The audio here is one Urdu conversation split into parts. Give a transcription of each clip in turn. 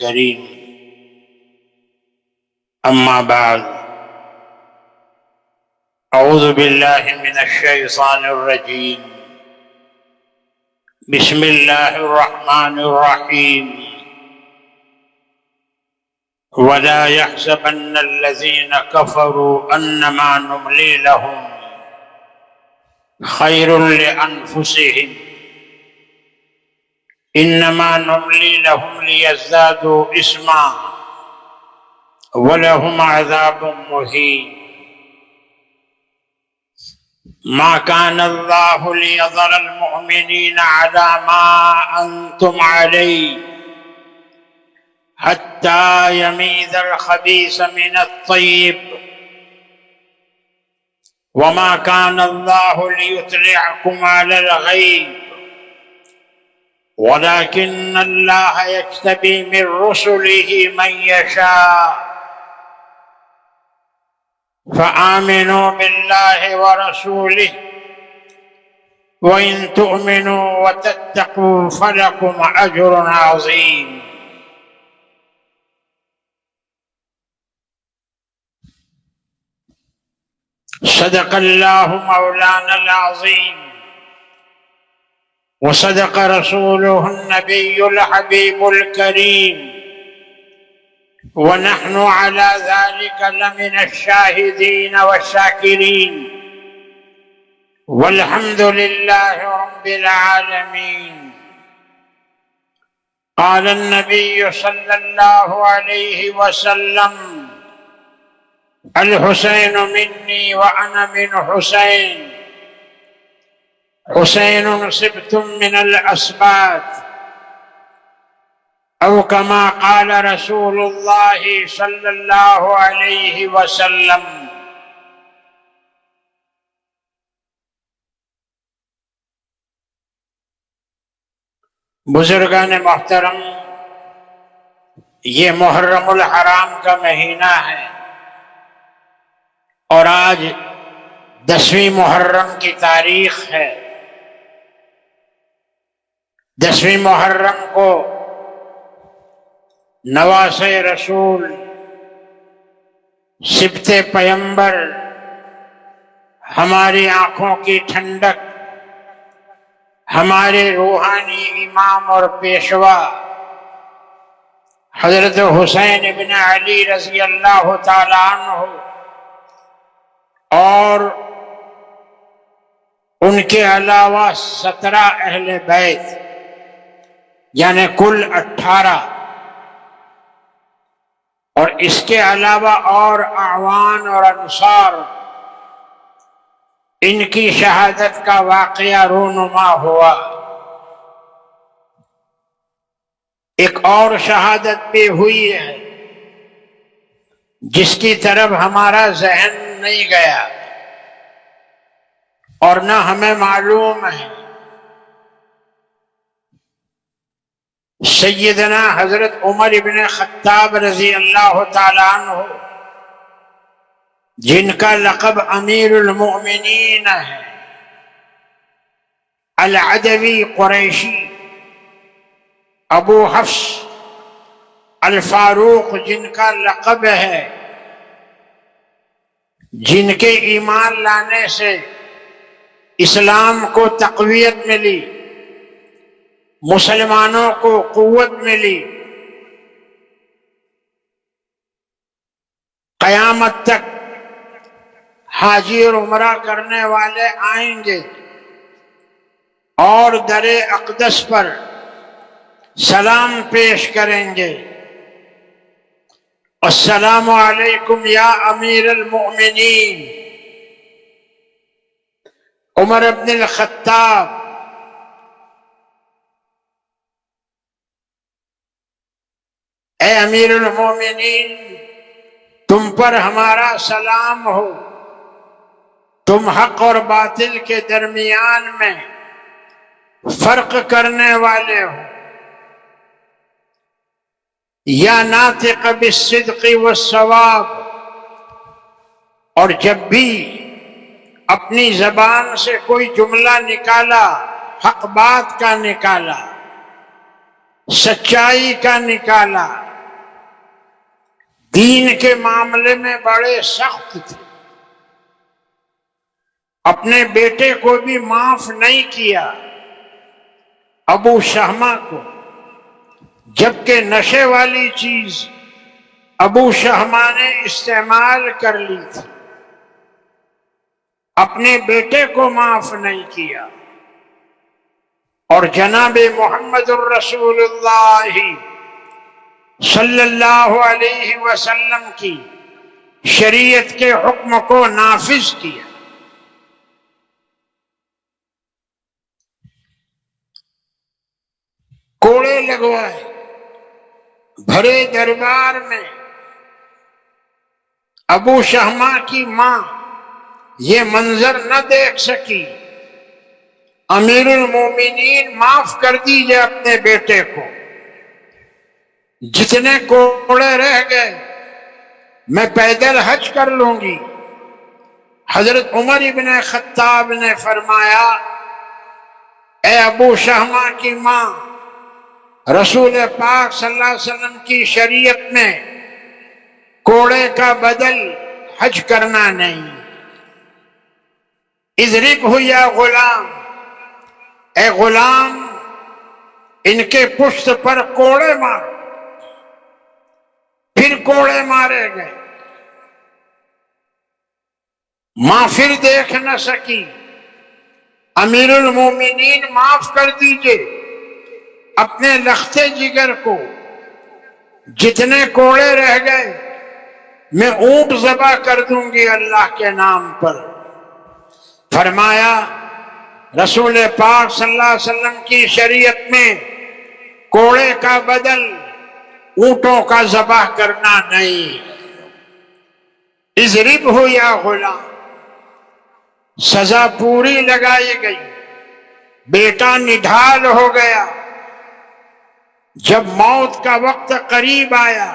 الكريم. أما بعد، أعوذ بالله من الشيطان الرجيم. بسم الله الرحمن الرحيم. ولا يحسبن الذين كفروا أنما نملي لهم خير لأنفسهم إنما نملي لهم ليزدادوا إثما ولهم عذاب مهين. ما كان الله ليذر المؤمنين على ما أنتم عليه حتى يميز الخبيث من الطيب وما كان الله ليطلعكم على الغيب ولكن الله يجتبي من رسله من يشاء. فآمنوا بالله ورسوله وإن تؤمنوا وتتقوا فلكم أجر عظيم. صدق الله مولانا العظيم وصدق رسوله النبي الحبيب الكريم، ونحن على ذلك لمن الشاهدين والشاكرين، والحمد لله رب العالمين. قال النبي صلى الله عليه وسلم: الحسين مني وأنا من حسين، حسين سبت من الأسباط، أو كما قال رسول الله صلی اللہ علیہ وسلم. بزرگان محترم، یہ محرم الحرام کا مہینہ ہے اور آج 10ویں محرم کی تاریخ ہے. 10ویں محرم کو نواس رسول، سبط پیمبر، ہماری آنکھوں کی ٹھنڈک، ہمارے روحانی امام اور پیشوا حضرت حسین ابن علی رضی اللہ تعالی عنہ اور ان کے علاوہ 17 اہل بیت، یعنی کل 18، اور اس کے علاوہ اور اعوان اور انصار، ان کی شہادت کا واقعہ رونما ہوا. ایک اور شہادت بھی ہوئی ہے جس کی طرف ہمارا ذہن نہیں گیا اور نہ ہمیں معلوم ہے. سیدنا حضرت عمر ابن خطاب رضی اللہ تعالی عنہ، جن کا لقب امیر المؤمنین ہے، العدوی قریشی، ابو حفص الفاروق جن کا لقب ہے، جن کے ایمان لانے سے اسلام کو تقویت ملی، مسلمانوں کو قوت ملی، قیامت تک حاجی اور عمرہ کرنے والے آئیں گے اور در اقدس پر سلام پیش کریں گے: السلام علیکم یا امیر المؤمنین عمر بن الخطاب. اے امیر المومنین، تم پر ہمارا سلام ہو، تم حق اور باطل کے درمیان میں فرق کرنے والے ہو. یا ناطق بالصدق والصواب، اور جب بھی اپنی زبان سے کوئی جملہ نکالا، حق بات کا نکالا، سچائی کا نکالا، دین کے معاملے میں بڑے سخت تھے، اپنے بیٹے کو بھی معاف نہیں کیا، ابو شہمہ کو، جبکہ نشے والی چیز ابو شہمہ نے استعمال کر لی تھی، اپنے بیٹے کو معاف نہیں کیا، اور جناب محمد الرسول اللہ صلی اللہ علیہ وسلم کی شریعت کے حکم کو نافذ کیا۔ کوڑے لگوائے بھرے دربار میں، ابو شہمہ کی ماں یہ منظر نہ دیکھ سکی، امیر المومنین معاف کر دیجئے اپنے بیٹے کو، جتنے کوڑے رہ گئے میں پیدل حج کر لوں گی۔ حضرت عمر ابن خطاب نے فرمایا، اے ابو شہمہ کی ماں، رسول پاک صلی اللہ علیہ وسلم کی شریعت میں کوڑے کا بدل حج کرنا نہیں۔ اضرب یا غلام، اے غلام ان کے پشت پر کوڑے مار، پھر کوڑے مارے گئے۔ ماں پھر دیکھ نہ سکی، امیر المومنین معاف کر دیجئے اپنے لختے جگر کو، جتنے کوڑے رہ گئے میں اونٹ ذبح کر دوں گی اللہ کے نام پر۔ فرمایا رسول پاک صلی اللہ علیہ وسلم کی شریعت میں کوڑے کا بدل اونٹوں کا ذبح کرنا نہیں۔ اضرب ہو یا غلام، سزا پوری لگائی گئی، بیٹا نڈھال ہو گیا۔ جب موت کا وقت قریب آیا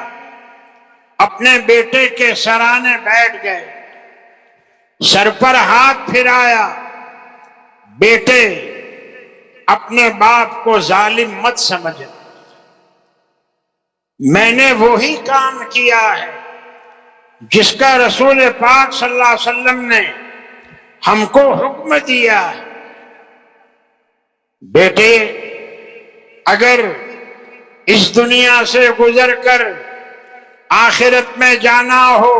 اپنے بیٹے کے سرانے بیٹھ گئے، سر پر ہاتھ پھرایا، بیٹے اپنے باپ کو ظالم مت سمجھ، میں نے وہی کام کیا ہے جس کا رسول پاک صلی اللہ علیہ وسلم نے ہم کو حکم دیا ہے۔ بیٹے اگر اس دنیا سے گزر کر آخرت میں جانا ہو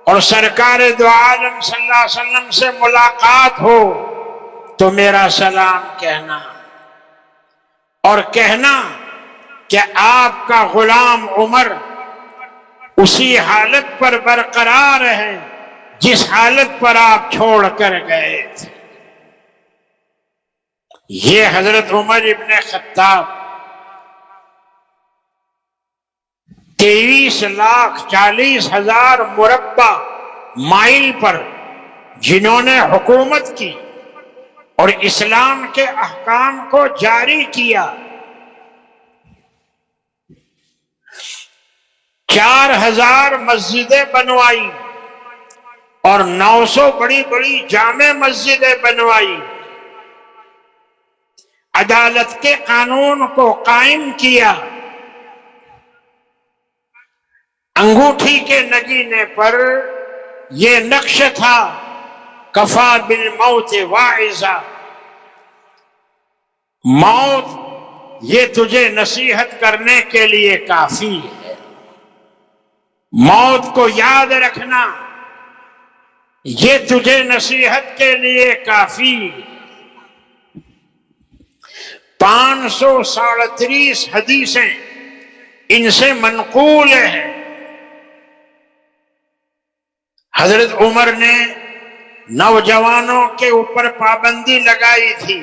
اور سرکار دو عالم صلی اللہ علیہ وسلم سے ملاقات ہو تو میرا سلام کہنا، اور کہنا کہ آپ کا غلام عمر اسی حالت پر برقرار ہے جس حالت پر آپ چھوڑ کر گئے تھے۔ یہ حضرت عمر ابن خطاب 23,40,000 مربع مائل پر جنہوں نے حکومت کی اور اسلام کے احکام کو جاری کیا، 4,000 مسجدیں بنوائی اور 900 بڑی بڑی جامع مسجدیں بنوائی، عدالت کے قانون کو قائم کیا، انگوٹھی کے نگینے پر یہ نقش تھا، کفا بالموت واعظا، موت یہ تجھے نصیحت کرنے کے لیے کافی ہے، موت کو یاد رکھنا یہ تجھے نصیحت کے لیے کافی ہے۔ 537 حدیثیں ان سے منقول ہیں۔ حضرت عمر نے نوجوانوں کے اوپر پابندی لگائی تھی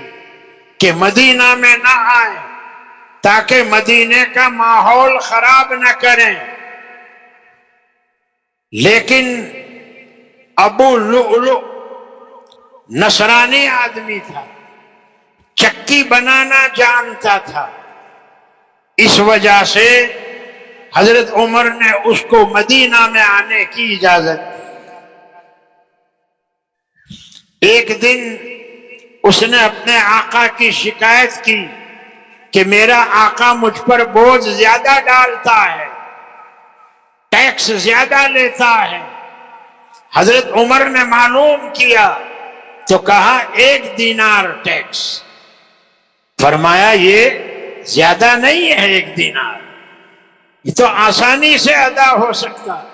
کہ مدینہ میں نہ آئیں تاکہ مدینے کا ماحول خراب نہ کریں، لیکن ابو لؤلؤ نصرانی آدمی تھا، چکی بنانا جانتا تھا، اس وجہ سے حضرت عمر نے اس کو مدینہ میں آنے کی اجازت دی۔ ایک دن اس نے اپنے آقا کی شکایت کی کہ میرا آقا مجھ پر بوجھ زیادہ ڈالتا ہے، ٹیکس زیادہ لیتا ہے۔ حضرت عمر نے معلوم کیا تو کہا 1 دینار ٹیکس۔ فرمایا یہ زیادہ نہیں ہے 1 دینار، یہ تو آسانی سے ادا ہو سکتا ہے۔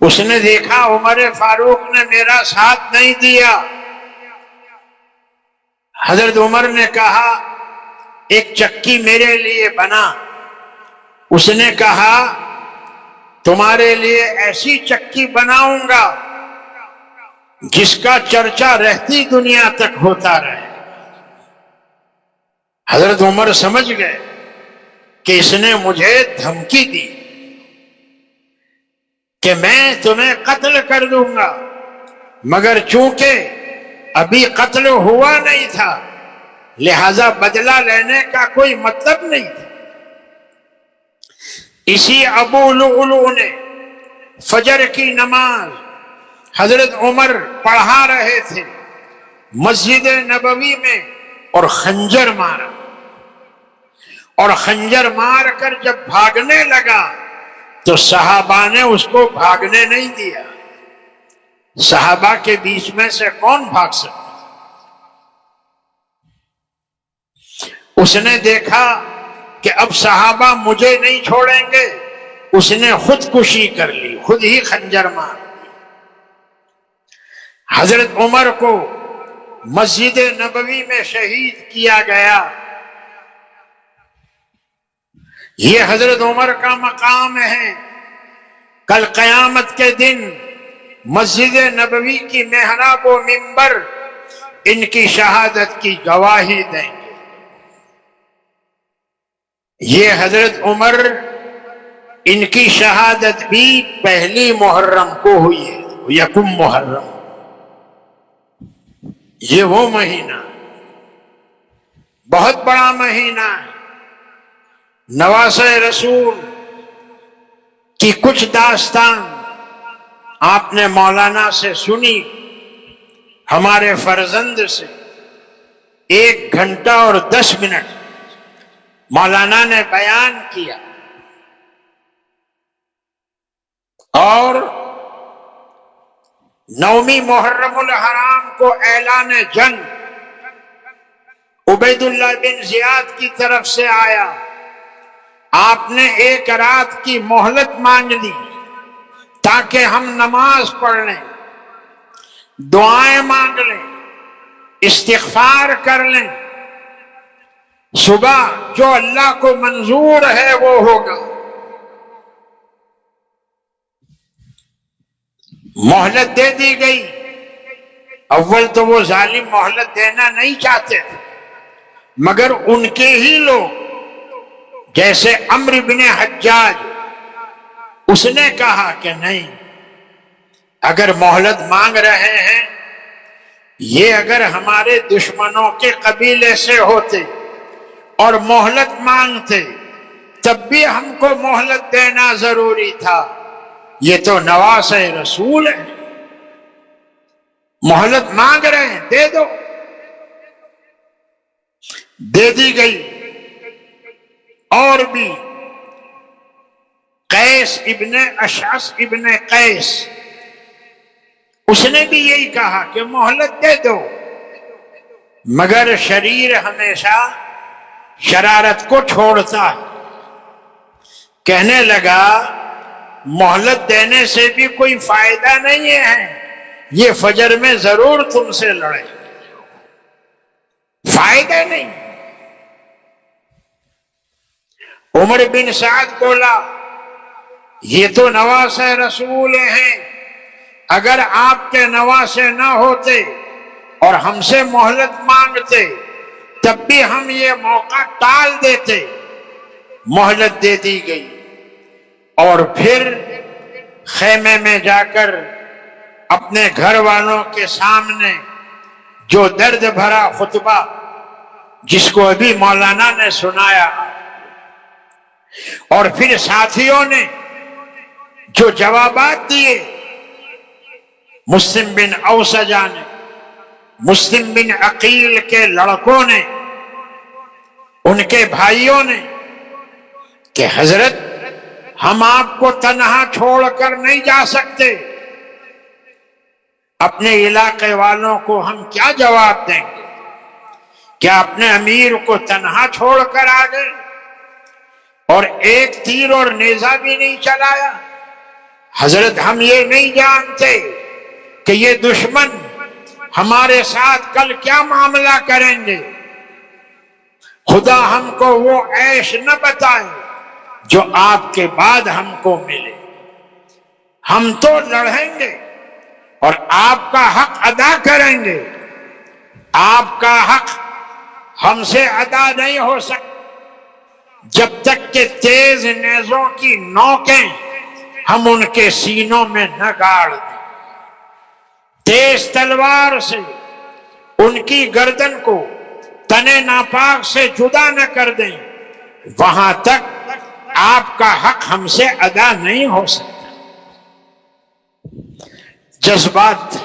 اس نے دیکھا عمر فاروق نے میرا ساتھ نہیں دیا۔ حضرت عمر نے کہا 1 چکی میرے لیے بنا۔ اس نے کہا تمہارے لیے ایسی چکی بناؤں گا جس کا چرچا رہتی دنیا تک ہوتا رہے۔ حضرت عمر سمجھ گئے کہ اس نے مجھے دھمکی دی کہ میں تمہیں قتل کر دوں گا، مگر چونکہ ابھی قتل ہوا نہیں تھا لہذا بدلہ لینے کا کوئی مطلب نہیں تھا۔ اسی ابو لؤلؤ نے فجر کی نماز حضرت عمر پڑھا رہے تھے مسجد نبوی میں، اور خنجر مارا، اور خنجر مار کر جب بھاگنے لگا تو صحابہ نے اس کو بھاگنے نہیں دیا۔ صحابہ کے بیچ میں سے کون بھاگ سکتا؟ اس نے دیکھا کہ اب صحابہ مجھے نہیں چھوڑیں گے، اس نے خودکشی کر لی، خود ہی خنجر مار دی۔ حضرت عمر کو مسجد نبوی میں شہید کیا گیا۔ یہ حضرت عمر کا مقام ہے۔ کل قیامت کے دن مسجد نبوی کی محراب و منبر ان کی شہادت کی گواہی دیں گے۔ یہ حضرت عمر، ان کی شہادت بھی 1 محرم کو ہوئی ہے، 1 محرم۔ یہ وہ مہینہ بہت بڑا مہینہ ہے۔ نواسہ رسول کی کچھ داستان آپ نے مولانا سے سنی، ہمارے فرزند سے 1 گھنٹہ اور 10 منٹ مولانا نے بیان کیا، اور 9ویں محرم الحرام کو اعلان جنگ عبید اللہ بن زیاد کی طرف سے آیا۔ آپ نے 1 رات کی مہلت مانگ لی تاکہ ہم نماز پڑھ لیں، دعائیں مانگ لیں، استغفار کر لیں، صبح جو اللہ کو منظور ہے وہ ہوگا۔ مہلت دے دی گئی۔ اول تو وہ ظالم مہلت دینا نہیں چاہتے تھے، مگر ان کے ہی لوگ جیسے عمرو بن حجاج، اس نے کہا کہ نہیں، اگر مہلت مانگ رہے ہیں، یہ اگر ہمارے دشمنوں کے قبیلے سے ہوتے اور مہلت مانگتے تب بھی ہم کو مہلت دینا ضروری تھا، یہ تو نواسہ رسول ہے، مہلت مانگ رہے ہیں دے دو۔ دے دی گئی۔ اور بھی قیس ابن اشعث ابن قیس، اس نے بھی یہی کہا کہ مہلت دے دو، مگر شریر ہمیشہ شرارت کو چھوڑتا ہے۔ کہنے لگا مہلت دینے سے بھی کوئی فائدہ نہیں ہے، یہ فجر میں ضرور تم سے لڑے، فائدہ نہیں۔ عمر بن سعد بولا یہ تو نواسہ رسول ہیں، اگر آپ کے نواسے نہ ہوتے اور ہم سے مہلت مانگتے تب بھی ہم یہ موقع ٹال دیتے۔ مہلت دے دی گئی، اور پھر خیمے میں جا کر اپنے گھر والوں کے سامنے جو درد بھرا خطبہ جس کو ابھی مولانا نے سنایا، اور پھر ساتھیوں نے جو جوابات دیے، مسلم بن اوسجہ نے، مسلم بن عقیل کے لڑکوں نے، ان کے بھائیوں نے، کہ حضرت ہم آپ کو تنہا چھوڑ کر نہیں جا سکتے، اپنے علاقے والوں کو ہم کیا جواب دیں گے؟ کیا اپنے امیر کو تنہا چھوڑ کر آ گئے اور ایک تیر اور نیزہ بھی نہیں چلایا؟ حضرت ہم یہ نہیں جانتے کہ یہ دشمن ہمارے ساتھ کل کیا معاملہ کریں گے، خدا ہم کو وہ عیش نہ بتائے جو آپ کے بعد ہم کو ملے۔ ہم تو لڑیں گے اور آپ کا حق ادا کریں گے، آپ کا حق ہم سے ادا نہیں ہو سکتا جب تک کہ تیز نیزوں کی نوکیں ہم ان کے سینوں میں نہ گاڑ دیں، تیز تلوار سے ان کی گردن کو تنے ناپاک سے جدا نہ کر دیں، وہاں تک آپ کا حق ہم سے ادا نہیں ہو سکتا۔ جذبات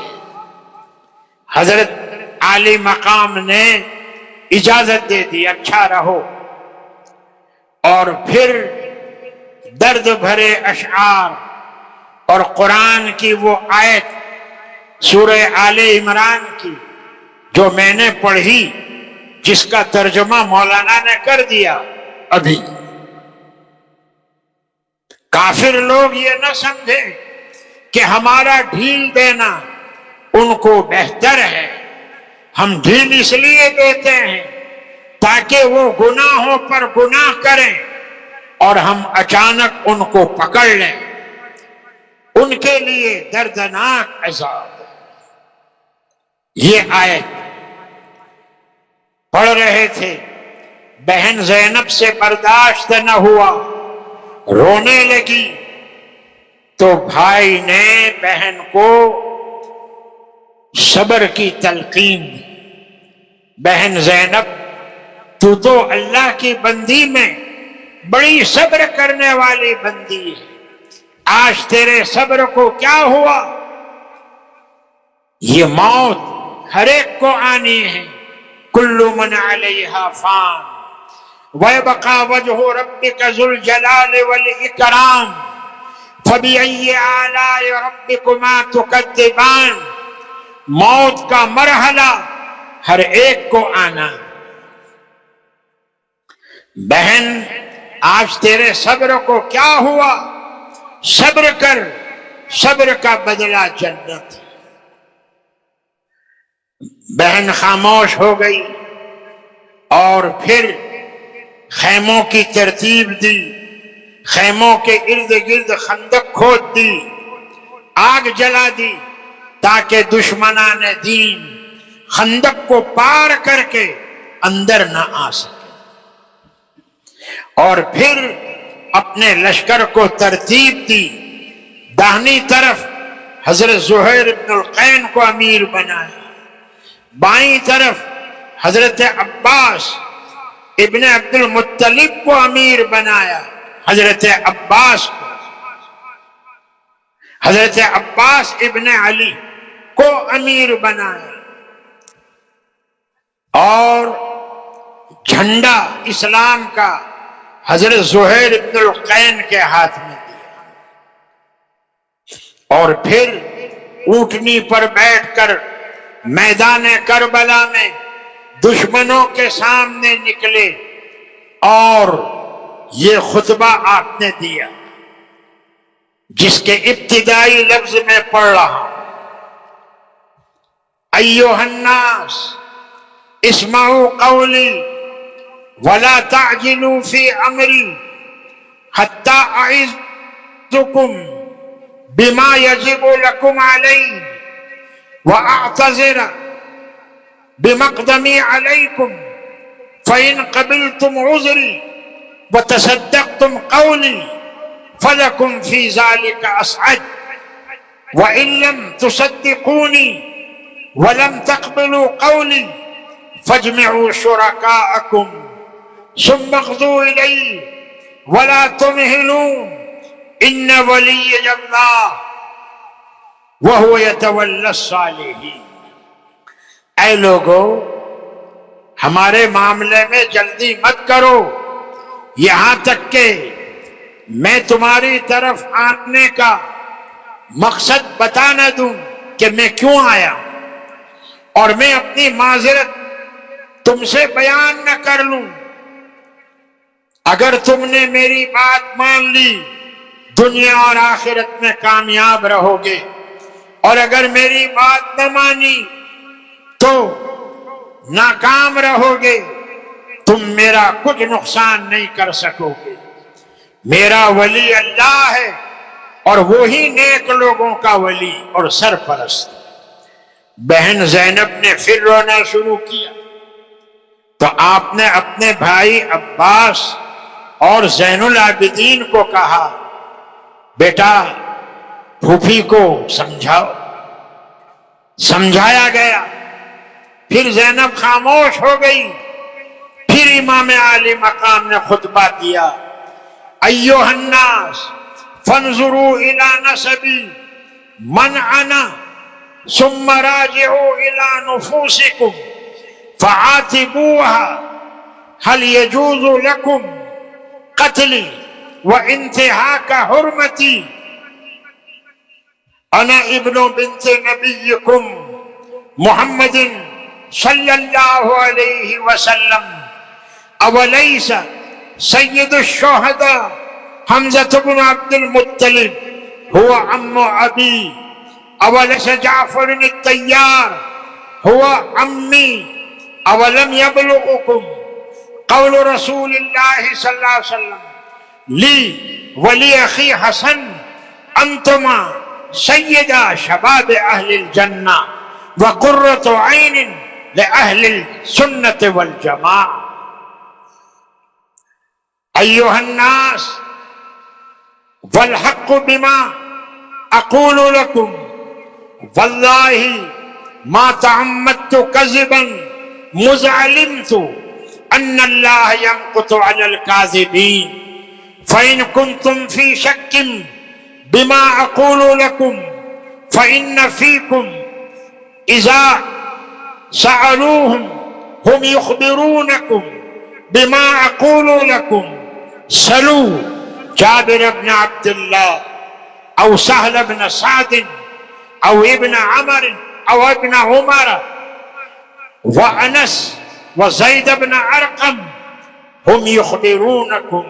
حضرت عالی مقام نے اجازت دے دی، اچھا رہو، اور پھر درد بھرے اشعار اور قرآن کی وہ آیت سورہ آل عمران کی جو میں نے پڑھی، جس کا ترجمہ مولانا نے کر دیا ابھی۔ کافر لوگ یہ نہ سمجھے کہ ہمارا ڈھیل دینا ان کو بہتر ہے، ہم ڈھیل اس لیے دیتے ہیں تاکہ وہ گناہوں پر گناہ کریں اور ہم اچانک ان کو پکڑ لیں، ان کے لیے دردناک عذاب۔ یہ آیت پڑھ رہے تھے، بہن زینب سے برداشت نہ ہوا، رونے لگی، تو بھائی نے بہن کو صبر کی تلقین دی۔ بہن زینب، تو اللہ کی بندی میں بڑی صبر کرنے والی بندی ہے، آج تیرے صبر کو کیا ہوا؟ یہ موت ہر ایک کو آنی ہے، کل من علیہا فان وَيَبْقَى وَجْهُ رَبِّكَ ذُو الْجَلَالِ وَالْإِكْرَامِ فَبِأَيِّ آلَاءِ رَبِّكُمَا تُكَذِّبَانِ۔ موت کا مرحلہ ہر ایک کو آنا۔ بہن، آج تیرے صبر کو کیا ہوا؟ صبر کر، صبر کا بدلہ جنت۔ بہن خاموش ہو گئی اور پھر خیموں کی ترتیب دی، خیموں کے ارد گرد خندق کھود دی، آگ جلا دی تاکہ دشمنان دین خندق کو پار کر کے اندر نہ آ سکے، اور پھر اپنے لشکر کو ترتیب دی، داہنی طرف حضرت زہیر ابن القین کو امیر بنایا، بائیں طرف حضرت عباس ابن عبد المطلب کو امیر بنایا، حضرت عباس کو، حضرت عباس ابن علی کو امیر بنایا، اور جھنڈا اسلام کا حضرت زہیر ابن القین کے ہاتھ میں دیا، اور پھر اونٹنی پر بیٹھ کر میدان کربلا میں دشمنوں کے سامنے نکلے اور یہ خطبہ آپ نے دیا، جس کے ابتدائی لفظ میں پڑھ رہا ہوں، ایھا الناس اسمعوا قولی ولا تعجلوا فی امری حتی اعظکم بما یجب لکم علی واعتذر بمقدمی علیکم فإن قبلتم عذری وتصدقتم قولی فلکم فی ذلک اسعد وإن لم تصدقونی ولم تقبلوا قولی فاجمعوا شرکاءکم ثم اقضوا الی ولا تمہلوا ان ولی اللہ وهو يتولى الصالحین۔ اے لوگو، ہمارے معاملے میں جلدی مت کرو، یہاں تک کہ میں تمہاری طرف آنے کا مقصد بتا نہ دوں کہ میں کیوں آیا، اور میں اپنی معذرت تم سے بیان نہ کر لوں، اگر تم نے میری بات مان لی دنیا اور آخرت میں کامیاب رہو گے، اور اگر میری بات نہ مانی تو ناکام رہو گے، تم میرا کچھ نقصان نہیں کر سکو گے۔ میرا ولی اللہ ہے اور وہی نیک لوگوں کا ولی اور سرپرست۔ بہن زینب نے پھر رونا شروع کیا تو آپ نے اپنے بھائی عباس اور زین العابدین کو کہا، بیٹا پھوپھی کو سمجھاؤ۔ سمجھایا گیا، پھر زینب خاموش ہو گئی۔ پھر امام عالی مقام نے خطبہ دیا، ایھا الناس فانظروا الی نسبی من انا ثم راجعوا الی نفوسکم فعاتبوها هل يجوز لكم قتلی وانتهاك حرمتی انا ابن بنت نبیکم محمد صلی اللہ علیہ وسلم اولیس سید الشہداء حمزہ بن عبد المطلب هو عم ابی اوليس جعفر الطيار هو عمي اولم يبلغكم قول رسول الله صلى الله عليه وسلم لي ولأخي حسن انتما سيدا شباب اهل الجنة وقرة عين لأهل السنة والجماعة۔ أيها الناس والحق بما أقول لكم والله ما تعمدت كذبا مذ علمت أن الله ينقت على الكاذبين، فإن كنتم في شك بما أقول لكم فإن فيكم إذا سألوهم هم يخبرونكم بما أقول لكم، سلوا جابر بن عبد الله أو سهل بن سعد أو ابن عمر أو ابن عمر وأنس وزيد بن أرقم، هم يخبرونكم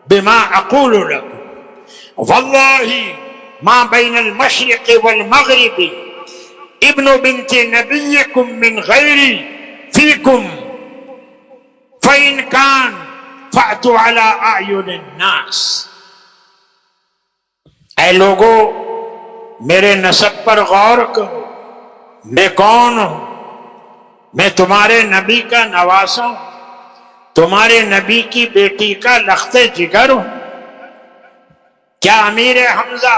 بما أقول لكم، والله ما بين المشرق والمغرب ابن بنت نبيكم من غيري فيكم، فإن كان فأتوا على أعين الناس۔ اے لوگو میرے نسب پر غور کرو، میں کون ہوں؟ میں تمہارے نبی کا نواسا ہوں، تمہارے نبی کی بیٹی کا لخت جگر ہوں۔ کیا امیر حمزہ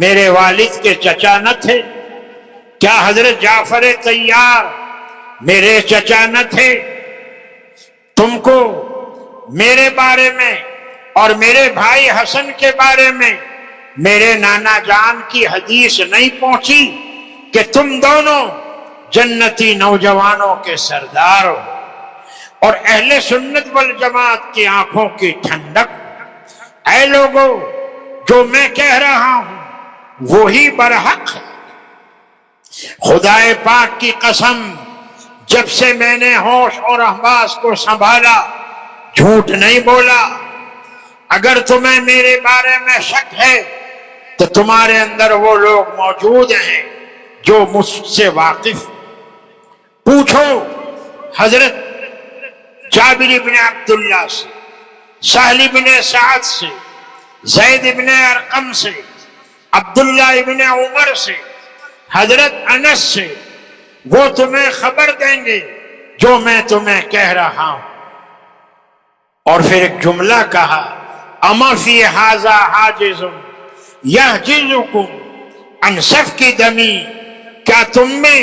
میرے والد کے چچا نہ تھے؟ کیا حضرت جعفر طیار میرے چچا نہ تھے؟ تم کو میرے بارے میں اور میرے بھائی حسن کے بارے میں میرے نانا جان کی حدیث نہیں پہنچی کہ تم دونوں جنتی نوجوانوں کے سردار ہو اور اہل سنت والجماعت کی آنکھوں کی ٹھنڈک؟ اے لوگو جو میں کہہ رہا ہوں وہی برحق ہے۔ خدائے پاک کی قسم، جب سے میں نے ہوش اور حواس کو سنبھالا جھوٹ نہیں بولا۔ اگر تمہیں میرے بارے میں شک ہے تو تمہارے اندر وہ لوگ موجود ہیں جو مجھ سے واقف۔ پوچھو حضرت جابر بن عبداللہ سے، سہل بن سعد سے، زید بن ارقم سے، عبداللہ ابن عمر سے، حضرت انس سے، وہ تمہیں خبر دیں گے جو میں تمہیں کہہ رہا ہوں۔ اور پھر ایک جملہ کہا، اما فی ھذا حاجز یحجزکم عن سفک دمی، کیا تم میں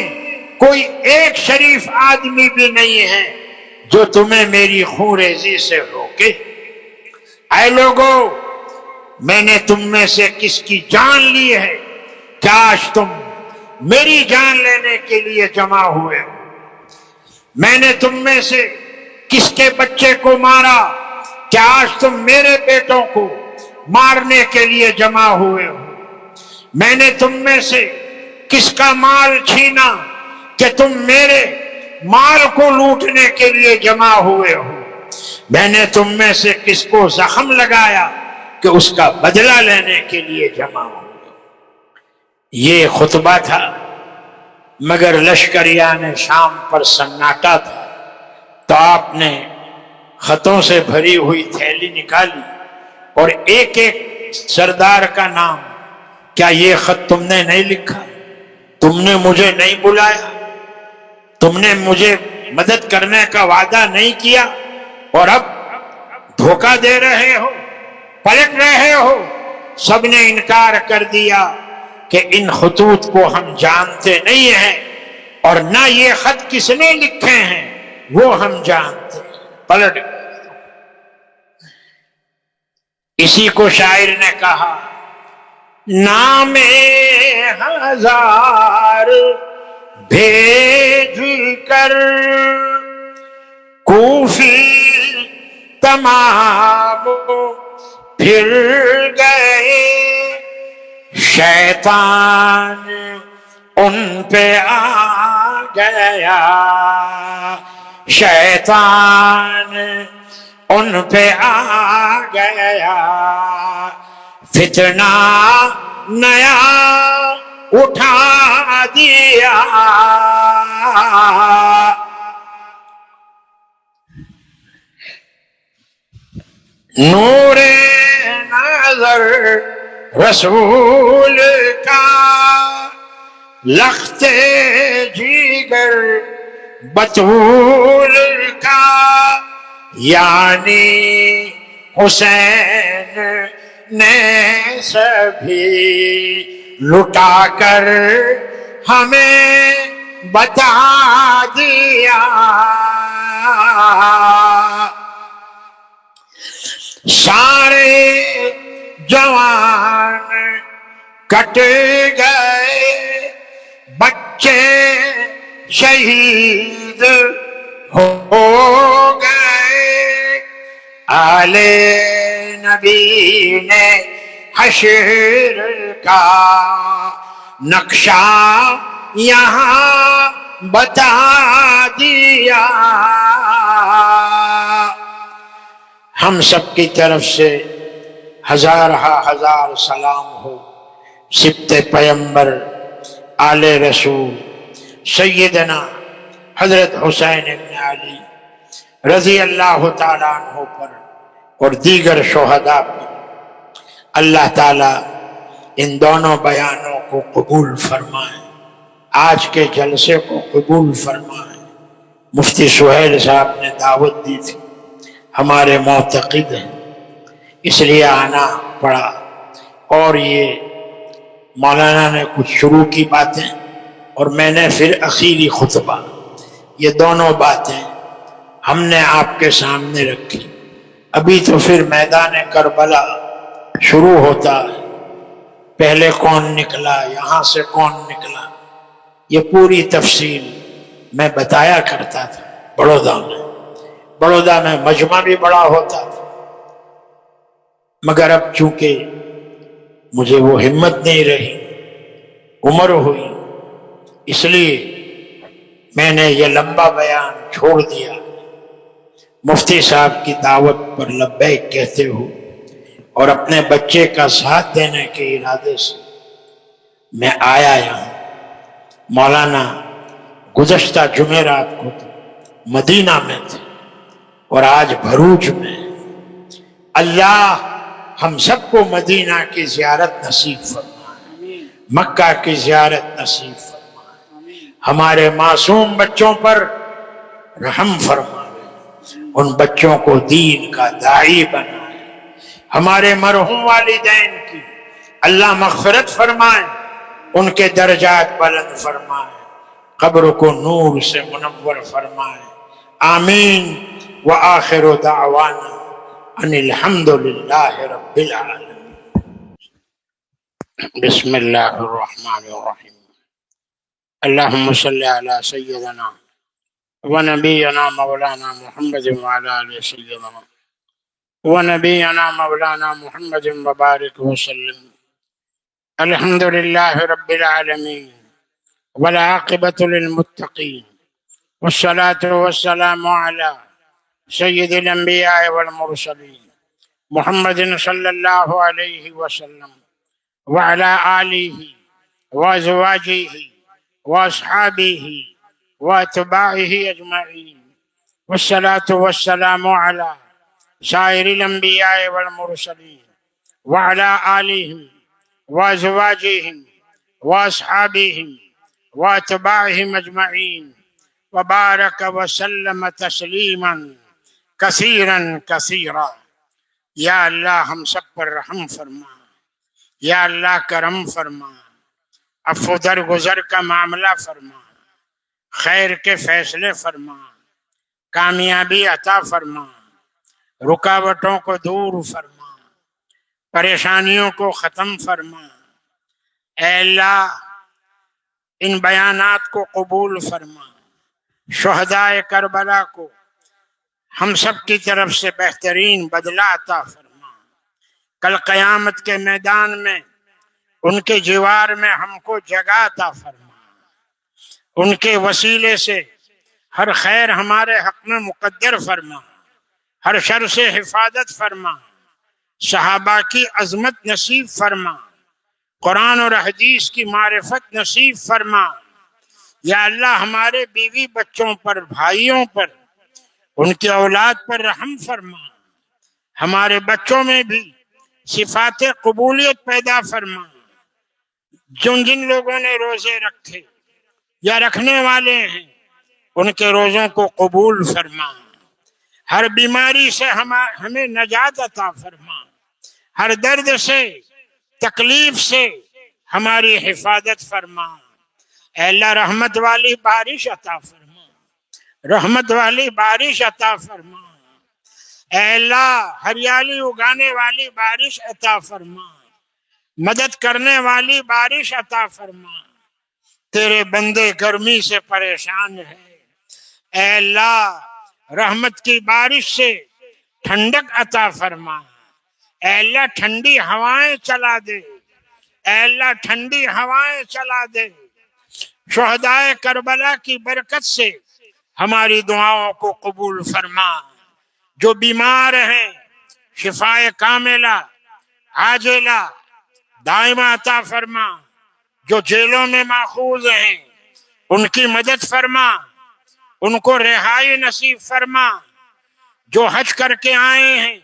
کوئی ایک شریف آدمی بھی نہیں ہے جو تمہیں میری خون ریزی سے روکے؟ اے لوگو میں نے تم میں سے کس کی جان لی ہے؟ کاش تم میری جان لینے کے لیے جمع ہوئے ہو۔ میں نے تم میں سے کس کے بچے کو مارا؟ کاش تم میرے بیٹوں کو مارنے کے لیے جمع ہوئے ہو؟ میں نے تم میں سے کس کا مال چھینا کہ تم میرے مال کو لوٹنے کے لیے جمع ہوئے ہو؟ میں نے تم میں سے کس کو زخم لگایا کہ اس کا بدلہ لینے کے لیے جمع ہوئے ہو؟ یہ خطبہ تھا، مگر لشکریان شام پر سناٹا تھا، تو آپ نے خطوں سے بھری ہوئی تھیلی نکالی اور ایک ایک سردار کا نام، کیا یہ خط تم نے نہیں لکھا؟ تم نے مجھے نہیں بلایا؟ تم نے مجھے مدد کرنے کا وعدہ نہیں کیا اور اب دھوکہ دے رہے ہو، پلٹ رہے ہو؟ سب نے انکار کر دیا کہ ان خطوط کو ہم جانتے نہیں ہیں اور نہ یہ خط کس نے لکھے ہیں وہ ہم جانتے ہیں، پلٹ گئے۔ اسی کو شاعر نے کہا، نام ہزار بھیج کر کوفی تمام پھر گئے، شیطان ان پہ آ گیا، شیطان ان پہ آ گیا، فتنہ نیا اٹھا دیا۔ نور نظر رسول کا، لخت جگر بطول کا، یعنی حسین نے سبھی لٹا کر ہمیں بتا دیا۔ سارے جوان کٹ گئے، بچے شہید ہو گئے، آل نبی نے حشر کا نقشہ یہاں بتا دیا۔ ہم سب کی طرف سے ہزار سلام ہو سبط پیمبر آل رسول سیدنا حضرت حسین ابن علی رضی اللہ تعالیٰ عنہ پر اور دیگر شہداء پر۔ اللہ تعالیٰ ان دونوں بیانوں کو قبول فرمائے، آج کے جلسے کو قبول فرمائے۔ مفتی سہیل صاحب نے دعوت دی تھی، ہمارے معتقد ہیں، اس لیے آنا پڑا، اور یہ مولانا نے کچھ شروع کی باتیں اور میں نے پھر اخیری خطبہ، یہ دونوں باتیں ہم نے آپ کے سامنے رکھی۔ ابھی تو پھر میدان کربلا شروع ہوتا ہے، پہلے کون نکلا، یہاں سے کون نکلا، یہ پوری تفصیل میں بتایا کرتا تھا بڑودہ میں مجمع بھی بڑا ہوتا تھا، مگر اب چونکہ مجھے وہ ہمت نہیں رہی، عمر ہوئی، اس لیے میں نے یہ لمبا بیان چھوڑ دیا۔ مفتی صاحب کی دعوت پر لبیک کہتے ہو اور اپنے بچے کا ساتھ دینے کے ارادے سے میں آیا یہاں۔ مولانا گزشتہ جمعرات کو تو مدینہ میں تھے اور آج بھروچ میں۔ اللہ ہم سب کو مدینہ کی زیارت نصیب فرمائے، مکہ کی زیارت نصیب فرمائے، ہمارے معصوم بچوں پر رحم فرمائے، ان بچوں کو دین کا داعی بنائے، ہمارے مرحوم والدین کی اللہ مغفرت فرمائے، ان کے درجات بلند فرمائے، قبر کو نور سے منور فرمائے، آمین۔ وآخر دعوانا ان الحمد للہ رب العالمین۔ بسم اللہ الرحمن الرحیم۔ اللہم صلی علی سیدنا ونبینا مولانا محمد وعلی آل سیدنا ونبينا مولانا محمد وبارك وسلم. الحمد لله رب العالمين والعاقبة للمتقين، والصلاة والسلام على سيد الأنبياء والمرسلين محمد صلى الله عليه وسلم وعلى آله وأزواجه وأصحابه وأتباعه أجمعين، والصلاة والسلام على سائر الأنبياء والمرسلين وعلى آلهم وأزواجهم وأصحابهم وأتباعهم أجمعين، وبارك وسلم تسلیما کثیرا کثیرا. یا اللہ ہم سب پر رحم فرما، یا اللہ کرم فرما، عفو درگزر کا معاملہ فرما، خیر کے فیصلے فرما، کامیابی عطا فرما، رکاوٹوں کو دور فرما، پریشانیوں کو ختم فرما. اے اللہ ان بیانات کو قبول فرما، شہدائے کربلا کو ہم سب کی طرف سے بہترین بدلہ عطا فرما. کل قیامت کے میدان میں ان کے جوار میں ہم کو جگہ عطا فرما. ان کے وسیلے سے ہر خیر ہمارے حق میں مقدر فرما، ہر شر سے حفاظت فرما، صحابہ کی عظمت نصیب فرما، قرآن اور حدیث کی معرفت نصیب فرما. یا اللہ ہمارے بیوی بچوں پر، بھائیوں پر، ان کی اولاد پر رحم فرما. ہمارے بچوں میں بھی صفات قبولیت پیدا فرما. جن لوگوں نے روزے رکھے یا رکھنے والے ہیں ان کے روزوں کو قبول فرما. ہر بیماری سے ہمیں نجات عطا فرما. ہر درد سے، تکلیف سے ہماری حفاظت فرما. اے اللہ رحمت والی بارش عطا فرما، رحمت والی بارش عطا فرما. اے اللہ ہریالی اگانے والی بارش عطا فرما، مدد کرنے والی بارش عطا فرما. تیرے بندے گرمی سے پریشان ہیں، اے اللہ رحمت کی بارش سے ٹھنڈک عطا فرما. اے اللہ ٹھنڈی ہوائیں چلا دے، اے اللہ ٹھنڈی ہوائیں چلا دے. شہدائے کربلا کی برکت سے ہماری دعاؤں کو قبول فرما. جو بیمار ہیں شفائے کاملہ عاجلہ دائمہ عطا فرما. جو جیلوں میں ماخوذ ہیں ان کی مدد فرما، ان کو رہائی نصیب فرما. جو حج کر کے آئے ہیں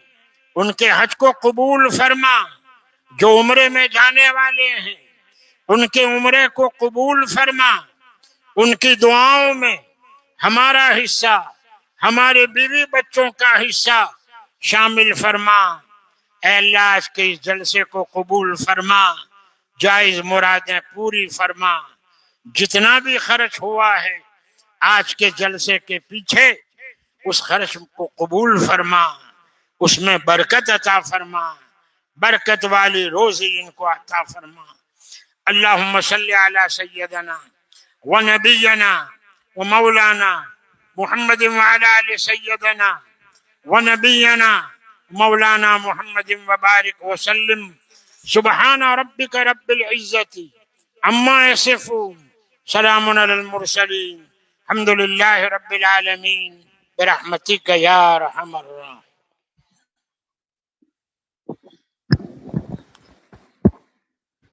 ان کے حج کو قبول فرما. جو عمرے میں جانے والے ہیں ان کے عمرے کو قبول فرما. ان کی دعاؤں میں ہمارا حصہ، ہمارے بیوی بچوں کا حصہ شامل فرما. اے اللہ آج کے اس جلسے کو قبول فرما، جائز مرادیں پوری فرما. جتنا بھی خرچ ہوا ہے آج کے جلسے کے پیچھے اس خرچ کو قبول فرما، اس میں برکت عطا فرما، برکت والی روزی ان کو عطا فرما. اللہم صلی علی سیدنا ونبینا ومولانا محمد وعلی آل سیدنا ونبینا مولانا محمد وبارک وسلم. سبحان ربک رب العزت عما یصفون، سلام علی المرسلین، الحمد للہ رب العالمین، برحمتک یا ارحم الراحمین.